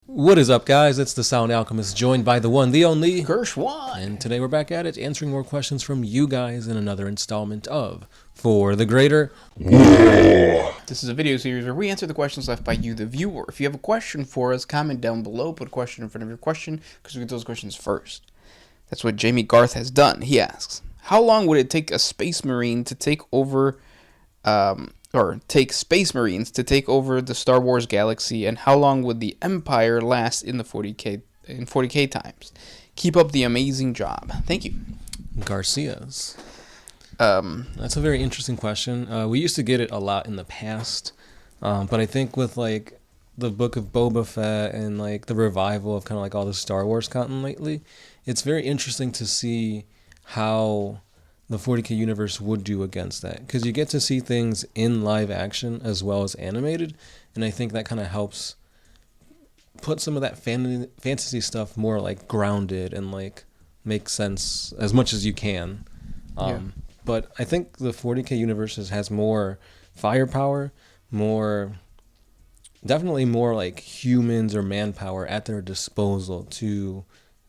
What is up, guys? It's the Sound Alchemist, joined by the one, the only Gershwan. And today we're back at it, answering more questions from you guys in another installment of For the Greater. This is a video series where we answer the questions left by you, the viewer. If you have a question for us, comment down below, put a question in front of your question, because we get those questions first. That's what Jamie Garth has done. He asks, how long would it take a space marine to take over, space marines to take over the Star Wars galaxy, and how long would the Empire last in the 40K times? Keep up the amazing job. Thank you. Garcia's. That's a very interesting question. We used to get it a lot in the past, but I think with like the Book of Boba Fett and like the revival of kind of like all the Star Wars content lately, it's very interesting to see how the 40K universe would do against that, because you get to see things in live action as well as animated, and I think that kind of helps put some of that fantasy stuff more like grounded and like make sense as much as you can. But I think the 40K universe has more firepower, definitely more like humans or manpower at their disposal to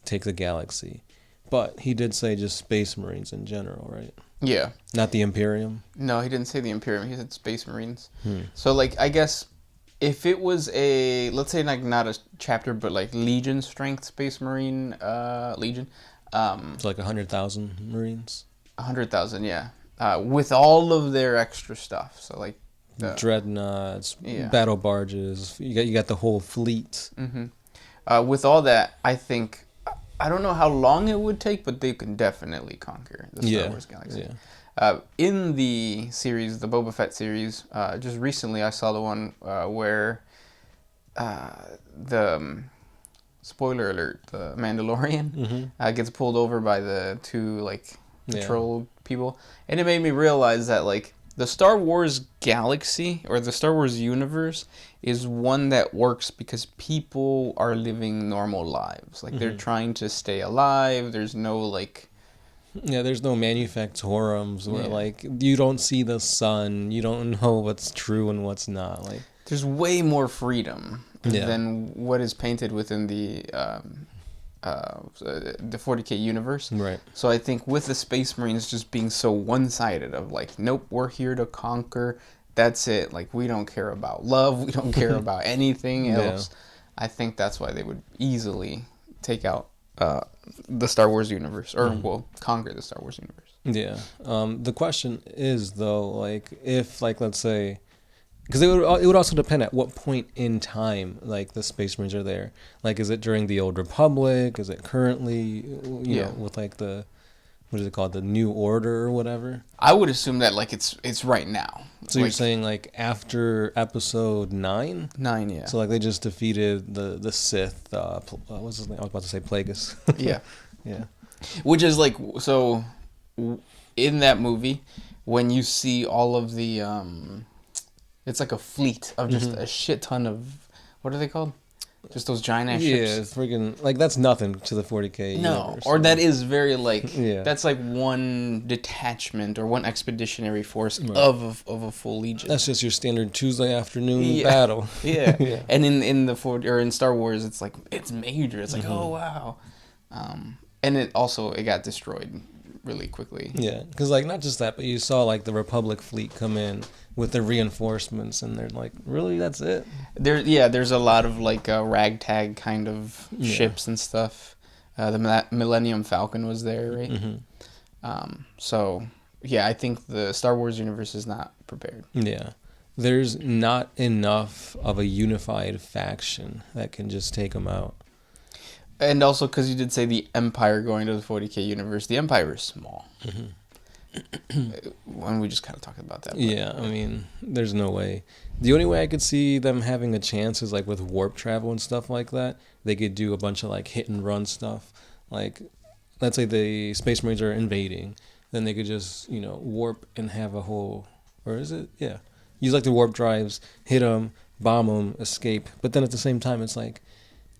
take the galaxy. But he did say just Space Marines in general, right? Yeah. Not the Imperium? No, he didn't say the Imperium. He said Space Marines. So, like, I guess if it was a, let's say, like, not a chapter, but like Legion strength Space Marine Legion. So like 100,000 Marines? 100,000, yeah. With all of their extra stuff. So, like, the dreadnoughts, battle barges. You got the whole fleet. With all that, I think, I don't know how long it would take, but they can definitely conquer the Star Wars galaxy. Yeah. In the series, the Boba Fett series, just recently I saw the one where the spoiler alert, the Mandalorian gets pulled over by the two like patrol people, and it made me realize that like the Star Wars galaxy or the Star Wars universe is one that works because people are living normal lives. Like they're trying to stay alive. There's no like... Yeah, there's no manufactorums where like you don't see the sun. You don't know what's true and what's not. Like there's way more freedom than what is painted within the 40K universe. Right. So I think with the Space Marines just being so one-sided of like, nope, we're here to conquer. That's it. Like, we don't care about love. We don't care about anything else. I think that's why they would easily take out the Star Wars universe, or well, conquer the Star Wars universe. Yeah. The question is though, like, if like let's say, because it would also depend at what point in time like the Space Marines are there. Like, is it during the Old Republic? Is it currently, you know, with like the, what is it called, the New Order or whatever? I would assume that like it's right now. So like, you're saying like after Episode 9? 9, yeah. So like they just defeated the Sith. What's his name? I was about to say Plagueis. Yeah. Yeah. Which is like, so in that movie, when you see all of the it's like a fleet of just a shit ton of, what are they called? Just those giant ass ships. Yeah, it's freaking, like, that's nothing to the 40K universe. Or that is very, like, that's like one detachment or one expeditionary force of a full legion. That's just your standard Tuesday afternoon battle. Yeah. And in the in Star Wars, it's like, it's major. It's like, oh, wow. And it got destroyed really quickly. Yeah, because, like, not just that, but you saw, like, the Republic fleet come in with their reinforcements, and they're like, really, that's it? There's a lot of like ragtag kind of ships and stuff. The Millennium Falcon was there, right? So yeah, I think the Star Wars universe is not prepared. Yeah, there's not enough of a unified faction that can just take them out. And also, because you did say the Empire going to the 40K universe, the Empire is small. And we just kind of talked about that. Yeah, I mean, there's no way. The only way I could see them having a chance is like with warp travel and stuff like that. They could do a bunch of like hit and run stuff. Like, let's say the Space Marines are invading, then they could just, you know, warp and have a whole, or is it? Yeah. Use like the warp drives, hit them, bomb them, escape. But then at the same time, it's like,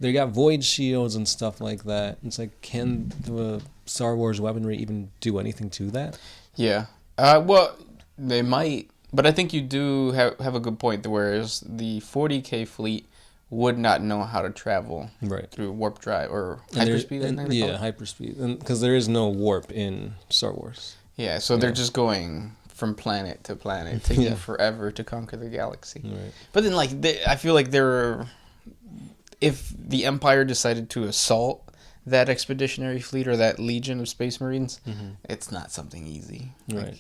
they got void shields and stuff like that. It's like, can the Star Wars weaponry even do anything to that? Yeah. Well, they might, but I think you do have a good point. Whereas the 40K fleet would not know how to travel through warp drive or hyperspeed. Hyperspeed, because there is no warp in Star Wars. Yeah, so they're just going from planet to planet, taking forever to conquer the galaxy. Right. But then, I feel like if the Empire decided to assault that expeditionary fleet or that legion of Space Marines, it's not something easy. Right.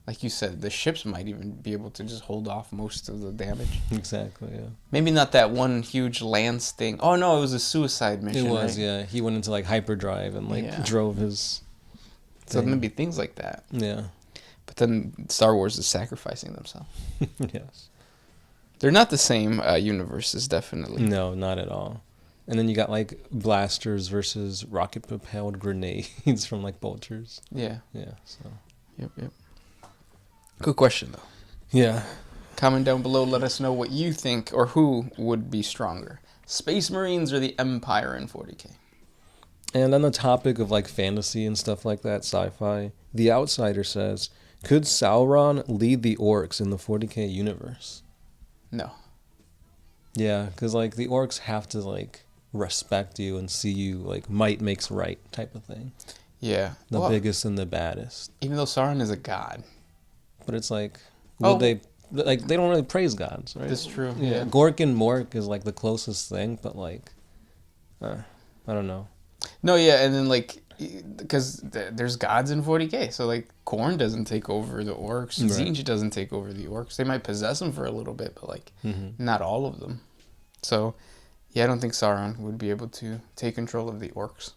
Like you said, the ships might even be able to just hold off most of the damage. Exactly, yeah. Maybe not that one huge lance thing. Oh, no, it was a suicide mission, It was, right? Yeah. He went into, hyperdrive and, drove his thing. So maybe things like that. Yeah. But then Star Wars is sacrificing themselves. Yes. They're not the same universes, definitely. No, not at all. And then you got, blasters versus rocket-propelled grenades from, bolters. Yeah. Yeah, so. Yep. Good question, though. Yeah. Comment down below, let us know what you think or who would be stronger. Space Marines or the Empire in 40K? And on the topic of fantasy and stuff like that, sci-fi, The Outsider says, could Sauron lead the Orcs in the 40K universe? No. Yeah, because the Orcs have to respect you and see you might makes right type of thing. Yeah. The biggest and the baddest. Even though Sauron is a god. But it's they don't really praise gods, right? That's true. Yeah. Gork and Mork is the closest thing, but I don't know. No, yeah, and then because there's gods in 40K, so Khorne doesn't take over the Orcs, Tzeentch doesn't take over the Orcs. They might possess them for a little bit, but not all of them. So, yeah, I don't think Sauron would be able to take control of the Orcs.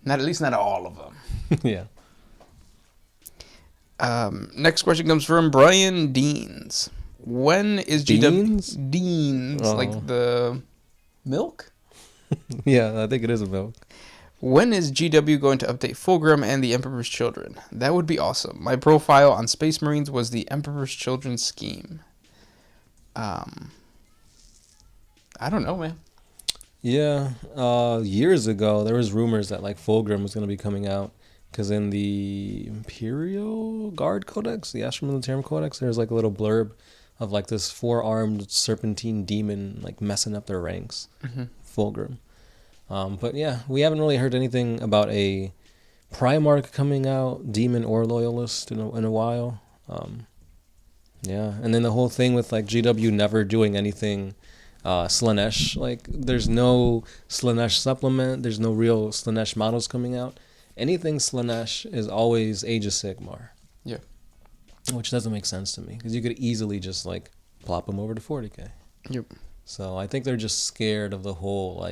At least not all of them. Yeah. Next question comes from Brian Deans. When is GW Deans like the milk? Yeah, I think it is a milk. When is GW going to update Fulgrim and the Emperor's Children? That would be awesome. My profile on Space Marines was the Emperor's Children scheme. I don't know, man. Yeah, years ago there was rumors that Fulgrim was going to be coming out. Because in the Imperial Guard Codex, the Astra Militarum Codex, there's a little blurb of this 4-armed serpentine demon messing up their ranks. Fulgrim. But yeah, we haven't really heard anything about a Primarch coming out, demon or loyalist in a while. Yeah, and then the whole thing with GW never doing anything Slanesh. There's no Slanesh supplement, there's no real Slanesh models coming out. Anything Slanesh is always Age of Sigmar. Yeah. Which doesn't make sense to me, because you could easily just plop them over to 40K. Yep. So I think they're just scared of the whole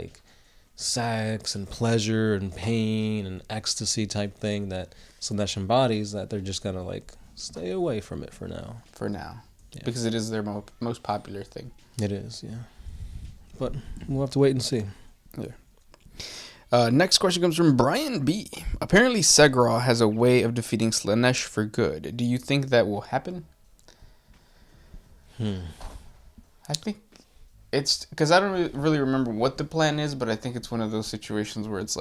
sex and pleasure and pain and ecstasy type thing that Slanesh embodies, that they're just gonna stay away from it for now. For now. Yeah. Because it is their most popular thing. It is, yeah. But we'll have to wait and see. Yeah. Next question comes from Brian B. Apparently Segura has a way of defeating Slanesh for good. Do you think that will happen? I think it's... Because I don't really remember what the plan is, but I think it's one of those situations where it's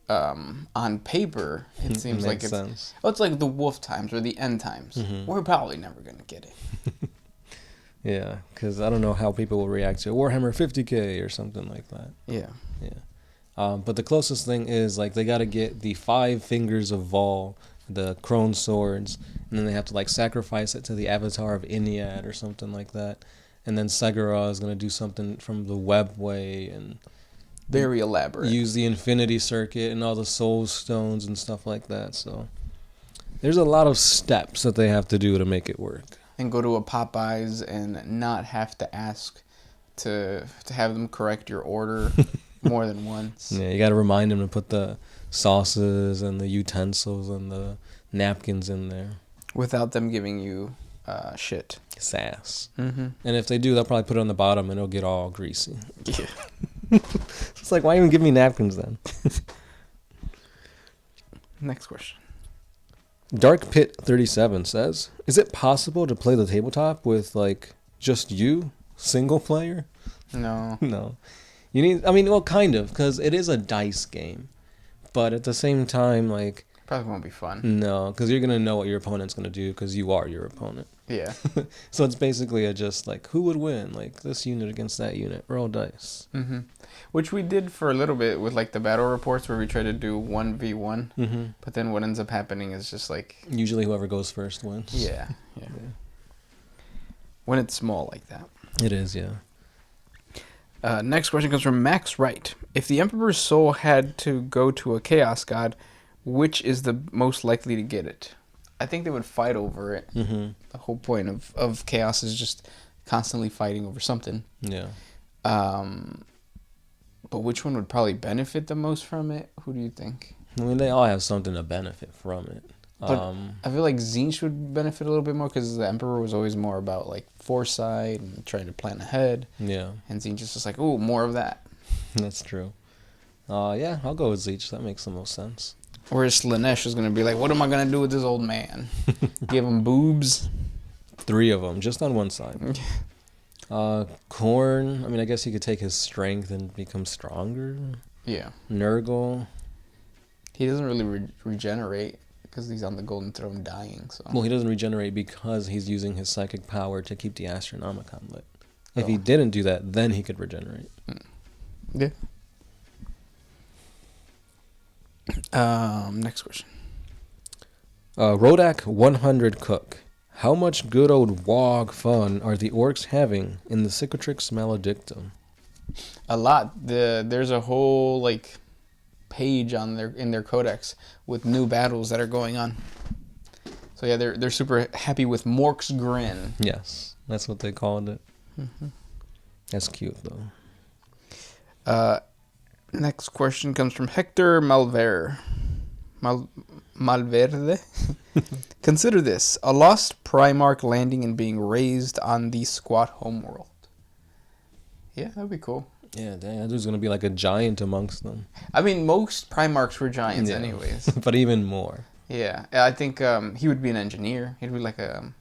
on paper, it seems like it's... Sense. Well, it's like the wolf times or the end times. We're probably never going to get it. Yeah, because I don't know how people will react to Warhammer 40K or something like that. Yeah. Yeah. But the closest thing is they got to get the 5 fingers of Vol, the crone swords, and then they have to sacrifice it to the avatar of Iniad or something like that. And then Segura is going to do something from the webway and very elaborate. Use the infinity circuit and all the soul stones and stuff like that. So there's a lot of steps that they have to do to make it work. And go to a Popeyes and not have to ask to have them correct your order. More than once. Yeah, you got to remind them to put the sauces and the utensils and the napkins in there. Without them giving you shit. Sass. And if they do, they'll probably put it on the bottom and it'll get all greasy. Yeah. It's why even give me napkins then? Next question. Dark Pit 37 says, is it possible to play the tabletop with just you, single player? No. No. You need, kind of, because it is a dice game. But at the same time, probably won't be fun. No, because you're going to know what your opponent's going to do, because you are your opponent. Yeah. So it's basically just like, who would win? Like, this unit against that unit. Roll dice. Mm-hmm. Which we did for a little bit with, like, the battle reports where we try to do 1v1. Mm-hmm. But then what ends up happening is just, like... Usually whoever goes first wins. Yeah. When it's small like that. It is, yeah. Next question comes from Max Wright. If the Emperor's soul had to go to a Chaos God, which is the most likely to get it? I think they would fight over it. Mm-hmm. The whole point of Chaos is just constantly fighting over something. Yeah. But which one would probably benefit the most from it? Who do you think? I mean, they all have something to benefit from it. But I feel like Tzeentch would benefit a little bit more because the Emperor was always more about like foresight and trying to plan ahead. Yeah. And Tzeentch is just like, ooh, more of that. That's true. Yeah, I'll go with Tzeentch. That makes the most sense. Whereas Lanesha is going to be like, what am I going to do with this old man? Give him boobs? 3 of them, just on one side. Korn, I mean, I guess he could take his strength and become stronger. Yeah. Nurgle. He doesn't really regenerate because he's on the Golden Throne dying. So. Well, he doesn't regenerate because he's using his psychic power to keep the Astronomicon lit. If he didn't do that, then he could regenerate. Yeah. Next question. Rodak 100 Cook. How much good old WAAAGH fun are the orcs having in the Cicatrix Maledictum? A lot. There's a whole like page on in their codex with new battles that are going on. So yeah, they're super happy with Mork's Grin. Yes, that's what they called it. Mm-hmm. That's cute though. Next question comes from Hector Malverde. Consider this: a lost Primarch landing and being raised on the squat homeworld. Yeah, that'd be cool. Yeah, dang, that dude's gonna be like a giant amongst them. I mean, most Primarchs were giants, anyways. But even more. Yeah, I think he would be an engineer. He'd be like a,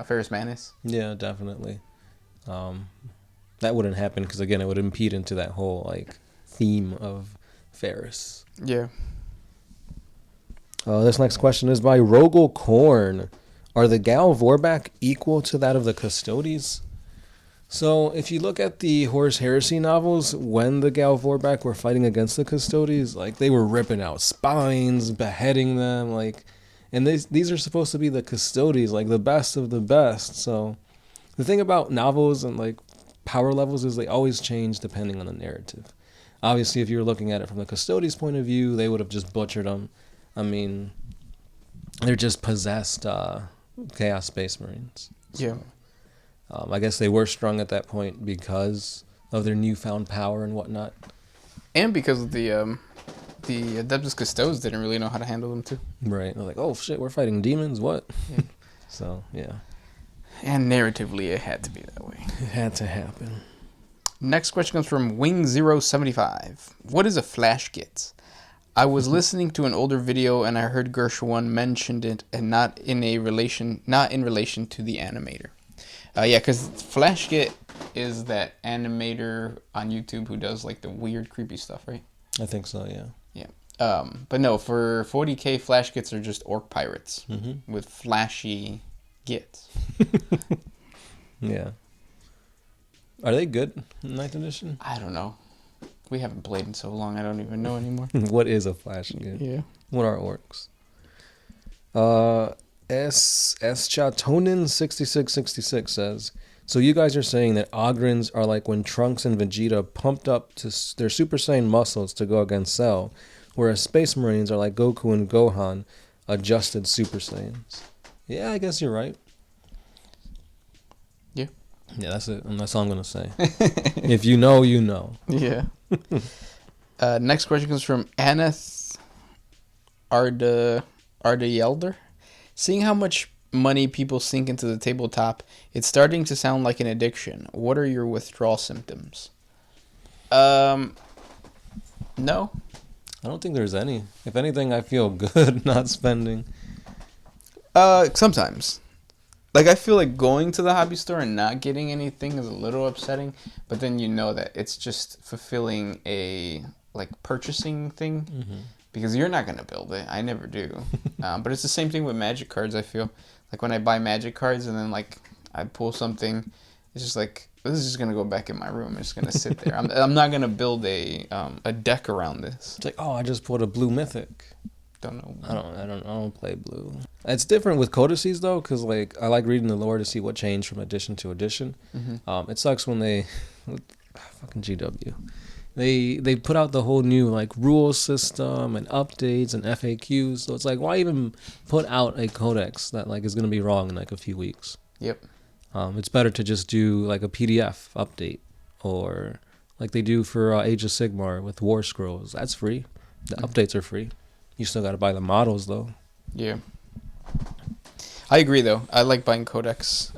Ferrus Manus? Yeah, definitely. That wouldn't happen because again, it would impede into that whole like theme of Ferrus. Yeah. This next question is by Rogel Korn. Are the Gal Vorbak equal to that of the Custodes? So, if you look at the Horus Heresy novels, when the Gal Vorbak were fighting against the Custodes, like, they were ripping out spines, beheading them, like, and these are supposed to be the Custodes, like, the best of the best. So, the thing about novels and, like, power levels is they always change depending on the narrative. Obviously, if you were looking at it from the Custodes' point of view, they would have just butchered them. I mean, they're just possessed Chaos Space Marines. So. Yeah. I guess they were strong at that point because of their newfound power and whatnot. And because of the Adeptus Custodes didn't really know how to handle them too. Right. They're like, oh shit, we're fighting demons? What? Yeah. So, yeah. And narratively, it had to be that way. It had to happen. Next question comes from Wing075. What is a flash git? I was listening to an older video and I heard Gershwin mentioned it and not in relation to the animator. Yeah, because FlashGit is that animator on YouTube who does like the weird, creepy stuff, right? I think so, yeah. Yeah. But no, for 40K, FlashGits are just orc pirates with flashy gits. Yeah. Are they good in 9th edition? I don't know. We haven't played in so long, I don't even know anymore. What is a flash git? Yeah. What are orcs? Chatonin 6666 says, so you guys are saying that Ogrins are like when Trunks and Vegeta pumped up to their Super Saiyan muscles to go against Cell, whereas Space Marines are like Goku and Gohan, adjusted Super Saiyans. Yeah, I guess you're right. Yeah. Yeah, that's it. And that's all I'm going to say. If you know, you know. Yeah. Next question comes from AnaardaYelder. Seeing how much money people sink into the tabletop, it's starting to sound like an addiction. What are your withdrawal symptoms? No. I don't think there's any. If anything, I feel good not spending. Sometimes. Like, I feel like going to the hobby store and not getting anything is a little upsetting, but then you know that it's just fulfilling a, like, purchasing thing. Mm-hmm. Because you're not going to build it. I never do. But it's the same thing with Magic cards, I feel. Like when I buy Magic cards and then like I pull something, it's just like this is just gonna go back in my room. It's just gonna sit there. I'm not gonna build a deck around this. It's like, oh, I just pulled a blue mythic. Don't know. I don't play blue. It's different with codices though, because like I like reading the lore to see what changed from edition to edition. It sucks when they fucking GW. They put out the whole new like rule system and updates and FAQs. So it's like, why even put out a codex that like is gonna be wrong in like a few weeks? Yep. It's better to just do like a PDF update, or like they do for Age of Sigmar with War Scrolls. That's free. The updates are free. You still got to buy the models though. Yeah. I agree though. I like buying codexes.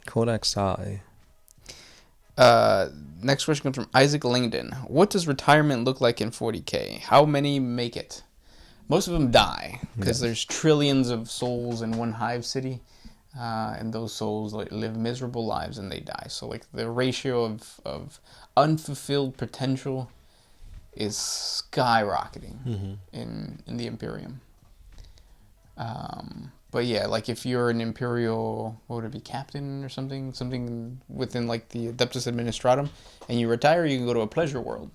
Codex I. Next question comes from IsaacLangdon. What does retirement look like in 40K? How many make it? Most of them die because there's trillions of souls in one hive city, and those souls like live miserable lives and they die. So like the ratio of unfulfilled potential is skyrocketing in the Imperium. But yeah, like if you're an Imperial, what would it be, captain or something within like the Adeptus Administratum, and you retire, you can go to a pleasure world.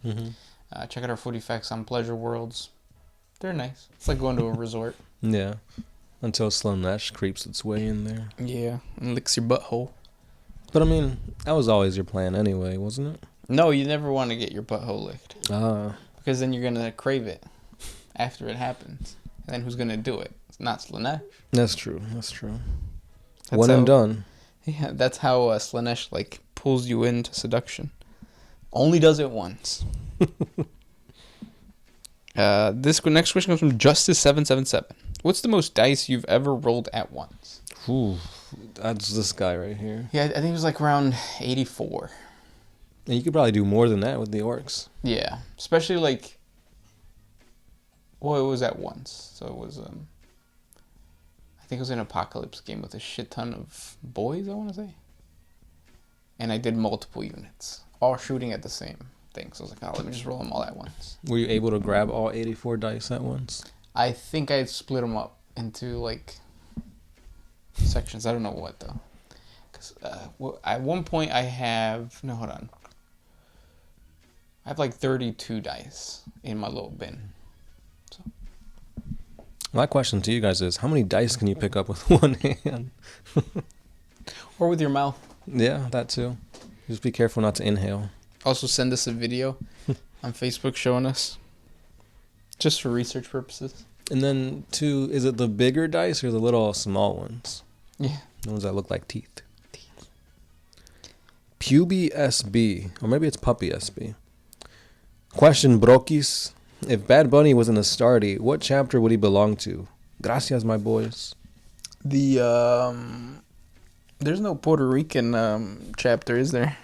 Check out our 40 facts on pleasure worlds. They're nice. It's like going to a resort. Yeah. Until Slanesh creeps its way in there. Yeah, and licks your butthole. But I mean, that was always your plan anyway, wasn't it? No, you never want to get your butthole licked. Because then you're going to crave it after it happens. And then who's going to do it? It's not Slanesh. That's true. One and done. Yeah, that's how Slanesh like pulls you into seduction. Only does it once. This next question comes from Justice777. What's the most dice you've ever rolled at once? Ooh, that's this guy right here. Yeah, I think it was like around 84. And you could probably do more than that with the orcs. Yeah, especially like, well, it was at once. So it was, I think it was an apocalypse game with a shit ton of boys, I want to say. And I did multiple units, all shooting at the same thing. So I was like, oh, let me just roll them all at once. Were you able to grab all 84 dice at once? I think I split them up into like sections. I don't know what though. Because at one point I have, no, hold on. I have like 32 dice in my little bin. So. My question to you guys is, how many dice can you pick up with one hand? Or with your mouth. Yeah, that too. Just be careful not to inhale. Also send us a video on Facebook showing us. Just for research purposes. And then two, is it the bigger dice or the little small ones? Yeah. The ones that look like teeth. Puby SB, or maybe it's Puppy SB. Question, Brokies. If Bad Bunny was in Astarte, what chapter would he belong to? Gracias, my boys. There's no Puerto Rican chapter, is there?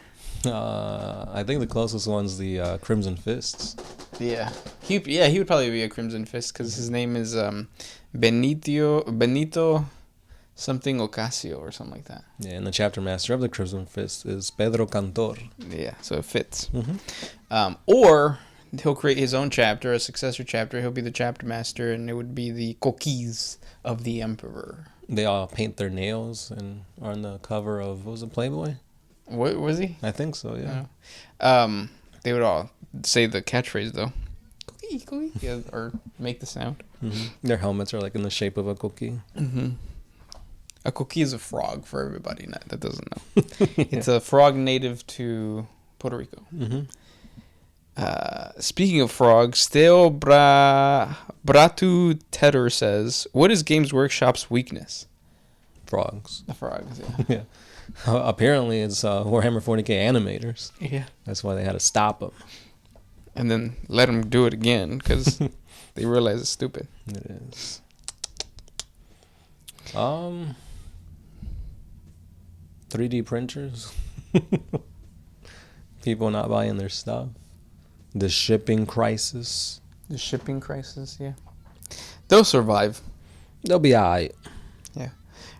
I think the closest one's the Crimson Fists. Yeah. He would probably be a Crimson Fist because his name is Benito something Ocasio or something like that. Yeah, and the chapter master of the Crimson Fist is Pedro Cantor. Yeah, so it fits. Or he'll create his own chapter, a successor chapter. He'll be the chapter master, and it would be the Coquis of the Emperor. They all paint their nails and are on the cover of, what was it, Playboy? What was he? I think so, yeah. They would all say the catchphrase, though. Cookie, cookie. Yeah, or make the sound. Their helmets are like in the shape of a cookie. A cookie is a frog for everybody that doesn't know. It's a frog native to Puerto Rico. Speaking of frogs, Theo Bratu Tedder says, what is Games Workshop's weakness? Frogs. The frogs, yeah. Yeah. Apparently it's Warhammer 40K animators. Yeah. That's why they had to stop them. And then let them do it again because they realize it's stupid. It is. 3D printers. People not buying their stuff. The shipping crisis. The shipping crisis, yeah. They'll survive. They'll be alright. Yeah.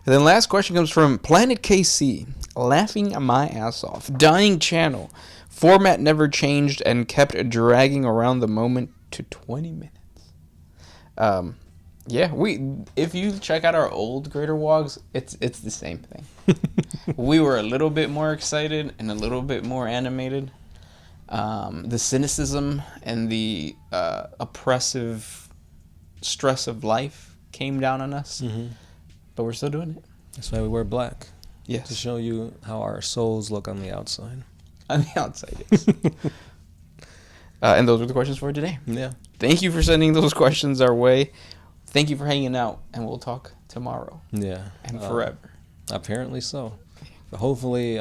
And then last question comes from Planet KC. Laughing my ass off. Dying channel. Format never changed and kept dragging around the moment to 20 minutes. Yeah, if you check out our old Greater WAAAGHs, it's the same thing. We were a little bit more excited and a little bit more animated. The cynicism and the oppressive stress of life came down on us, but we're still doing it. That's why we wear black. Yes. To show you how our souls look on the outside. On the outside, yes. And those were the questions for today. Yeah. Thank you for sending those questions our way. Thank you for hanging out, and we'll talk tomorrow. Yeah. And forever. Apparently so. But hopefully,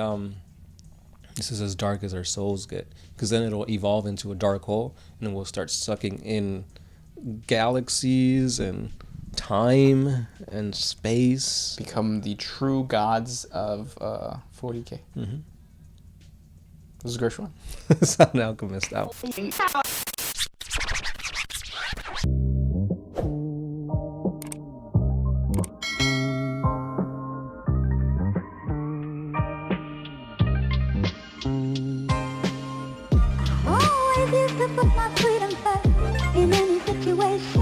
this is as dark as our souls get, because then it'll evolve into a dark hole, and then we'll start sucking in galaxies and time and space. Become the true gods of 40K. Mm-hmm. This is Gershwin. Sound Alchemist out. Always used to put my freedom first in any situation.